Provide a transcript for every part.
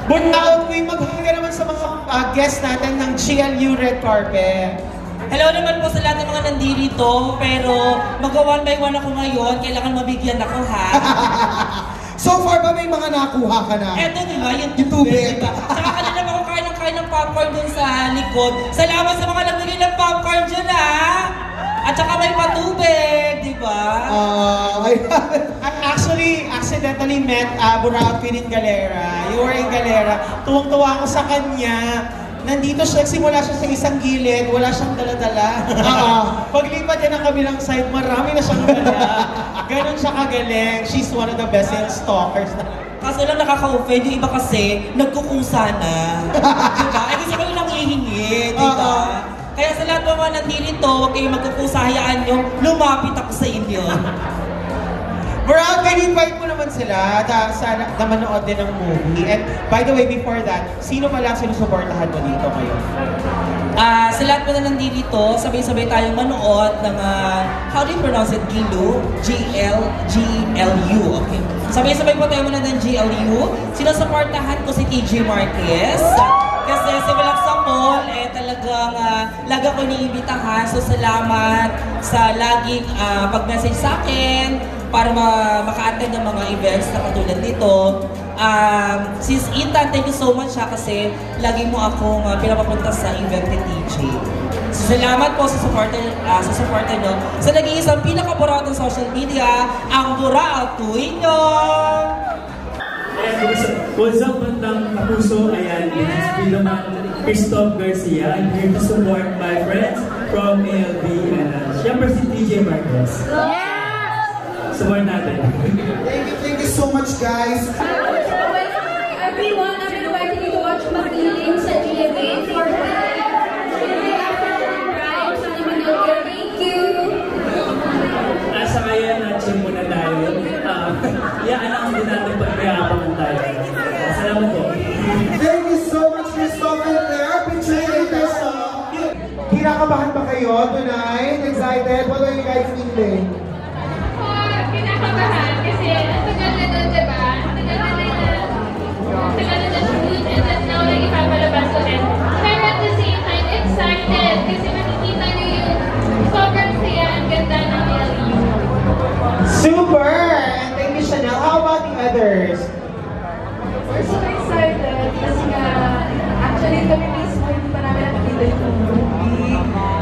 Burnout Queen, maghanga naman sa mga guests natin ng GLU Red Carpet. Hello naman po sa lahat ng mga nandito, pero mag-one by one ako ngayon, kailangan mabigyan ako ha. So far ba may mga nakuha ka na? Eto diba, yung tubig. Diba? Saka kanina ako kain ng popcorn dun sa likod. Salamat sa mga nagbigay ng popcorn dyan ha! At saka may patubig, di ba? Actually, accidentally met Burnout Queen in Galera. You were in Galera. Tuwang-tuwa ako sa kanya. Nandito siya, simula siya sa isang gilid, wala siyang dala-dala. Paglipat niya ng kabilang side, marami na siyang dala. Ganon siya kagaling. She's one of the best stalkers. Kaso lang nakaka-offend, yung iba kasi, nagkukusa na. Diba? Eh gusto ko lang ihingi, diba? Kaya sa lahat ng mga nandito, huwag kayong magkukusa, hayaan nyo, lumapit ako sa inyo. Burnout Queen, invite mo naman sila na manood din ng movie. And by the way, before that, sino pala sinusuportahan mo dito ngayon? Sa lahat po na nandito, sabay-sabay tayong manood ng, how do you pronounce it? GLU? G-L-G-L-U, okay. Sabay-sabay po tayo manood ng GLU. Sinusuportahan ko si TJ Marquez. Kasi simulat sa mall, talagang lagi ako iniimbitahan. So salamat sa laging pag-message sa akin para maka-attend ng mga events na katulad nito. Sis Ethan, thank you so much kasi lagi mo akong pinapapunta sa event ni TJ. So, salamat po sa supporter nyo. Sa nag-iisang pinaka-buraot ng social media, ang Buraot Queen nyo! What's up, bandang kapuso? Ayan, this is Biloman Christoph Garcia. I'm here to support my friends from ALB and syempre si TJ Marquez. Yes! Support natin. Thank you so much, guys. Everyone, I'm inviting you to watch Magiling sa GMA for Thank you! Nasa kaya na-chill muna tayo. Iaan din natin pag-iapaman tayo. Salamat po. Thank you so much, Christoph and Claire. Picture later sa... Kinakabahan ba kayo tonight? Excited? What are you guys feeling? Kinakabahan kasi ang tagal na doon, diba? Ang tagal na shoot and then now lang ipapalabas ulit. Pero at the same time, excited kasi makikita niyo yung sobrang saya, ang ganda ng LU. Super! And thank you, Chanel. How about the others? We're so excited kasi nga, actually kami mismo hindi pa namin nakikita yung movie.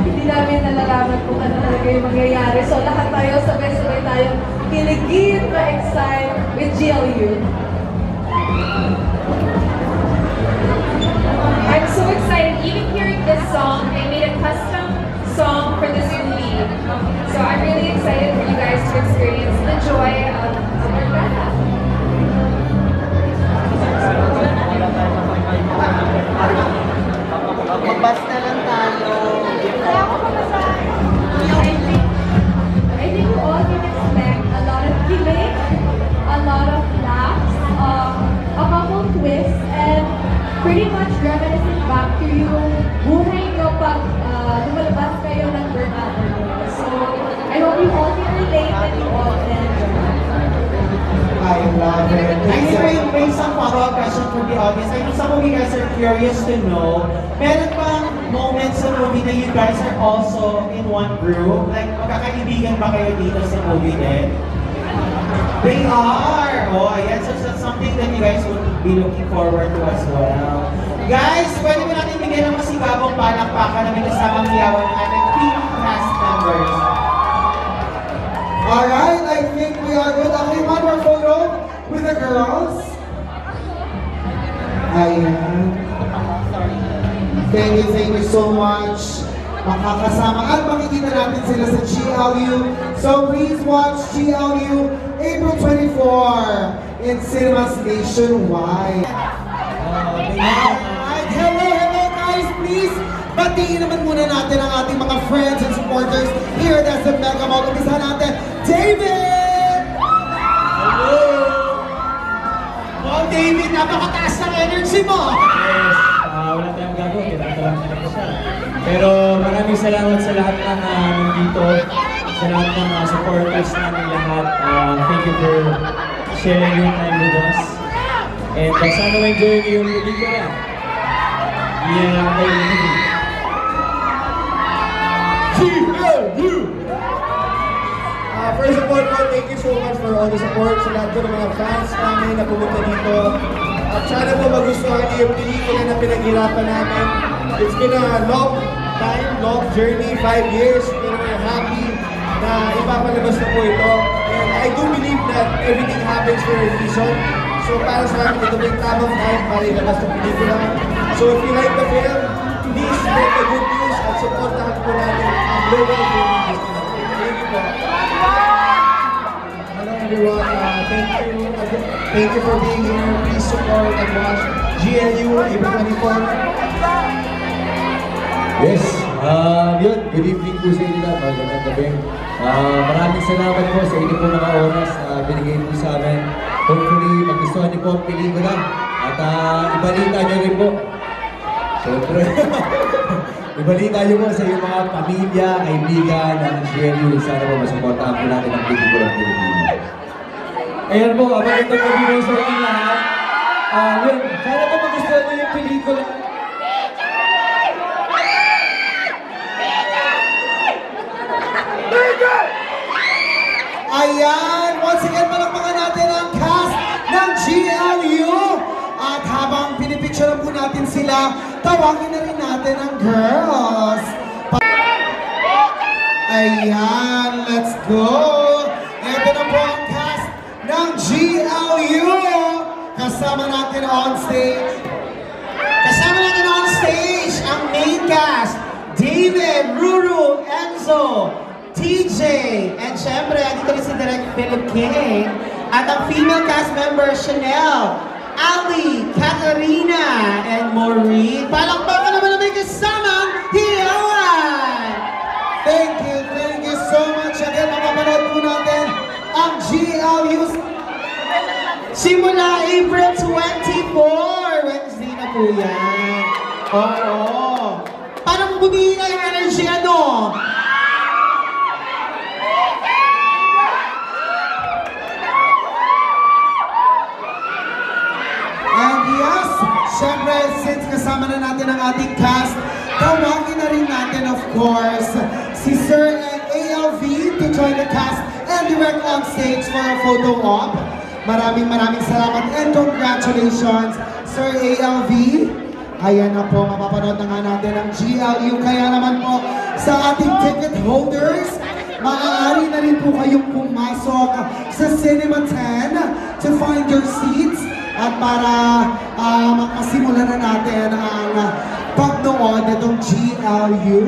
Hindi namin nalalaman kung ano talaga yung mangyayari. So lahat tayo, sabay-sabay tayong kiligin ma-excite with GLU. I'm so excited. Even hearing this song, they made a custom song for this movie. So I'm really excited for you guys to experience the joy of our banda. Magbas na lang tayo. I think we all can expect a lot of kilig, a lot of laughs, a couple twists, and pretty much reminiscing back to yung buhay nyo pag lumalabas kayo ng burnout. So, I hope you all can relate and you all can enjoy. I love it. May some follow-up question for the audience. I know some of you guys are curious to know, meron bang moments sa movie na you guys are also in one group? Like, magkakaibigan ba kayo dito sa movie din? They are! Oh, ayan. So that's something that you guys would be looking forward to as well. Guys, pwede mo natin bigyan ng masigabong palakpakan na may kasamang hiyawan ng ating team cast members. Alright, I think we are good. Okay, one more photo with the girls. Ayan. Thank you so much. Makakasama at makikita natin sila sa GLU. So please watch GLU April 24 in cinemas nationwide. Alright, hello guys, please. Batiin naman muna natin ang ating mga friends and supporters here at SM Mega Mall. Umpisa natin, David! Hello! Wow, David, napakataas ng energy mo! Yes, wala tayong gagawin, kailangan lang talaga siya. Pero maraming salamat sa lahat ng nandito, sa lahat ng supporters namin lahat. Thank you for sharing your time with us. And sana ma-enjoy niyo yung pelikula. Yan ang kayo nito. GLU! First of all, thank you so much for all the support sa lahat ng mga fans namin na pumunta dito. At sana po magustuhan niyo yung pelikula na pinaghirapan namin. It's been a long time, long journey, 5 years, pero we're happy na ipapalabas na po ito. And I do believe that everything happens for a reason. So para sa amin, ito yung tamang time para ilabas ng pelikula. So if you like the film, please spread the good news at supportahan po natin ang global film industry. Thank you po. Hello everyone, thank you for being here. Please support and watch GLU April 24. Yes, yun, good evening po sa inyo lahat, magandang gabi. Maraming salamat po sa inyo po mga oras na binigay po sa amin. Hopefully, magustuhan niyo po ang pelikula at ibalita niyo rin po. Siyempre, ibalita niyo po sa iyong mga pamilya, kaibigan, ng GLU. Sana po masuportahan po natin ang pelikula ng Pilipinas. Ayan po, magandang gabi po sa inyo lahat. Yun, sana po magustuhan niyo yung pelikula. Ayan! Once again, palakpakan natin ang cast ng GLU. At habang pinipicture po natin sila, tawagin na rin natin ang girls. Ayan, let's go! Ito na po ang cast ng GLU. Kasama natin on stage. Kasama natin on stage ang main cast. David, Ruru, Enzo, TJ, and syempre, andito rin si Direk Philip King, at ang female cast member, Chanel, Ali, Katarina, and Maureen. Palakpakan naman na may kasamang Hiyawan! Thank you so much. Again, mapapanood po natin ang GLU simula April 24. Wednesday na po yan. Oo. Parang bumili na yung energy, ano? And yes, syempre, since kasama na natin ang ating cast, tawagin na rin natin, of course, si Sir and ALV to join the cast and direct on stage for a photo op. Maraming salamat and congratulations, Sir ALV. Ayan na po, mapapanood na nga natin ang GLU. Kaya naman po, sa ating ticket holders, maaari na rin po kayong pumasok sa Cinema 10 to find your seats at para makasimulan na natin ang pagnood nitong GLU.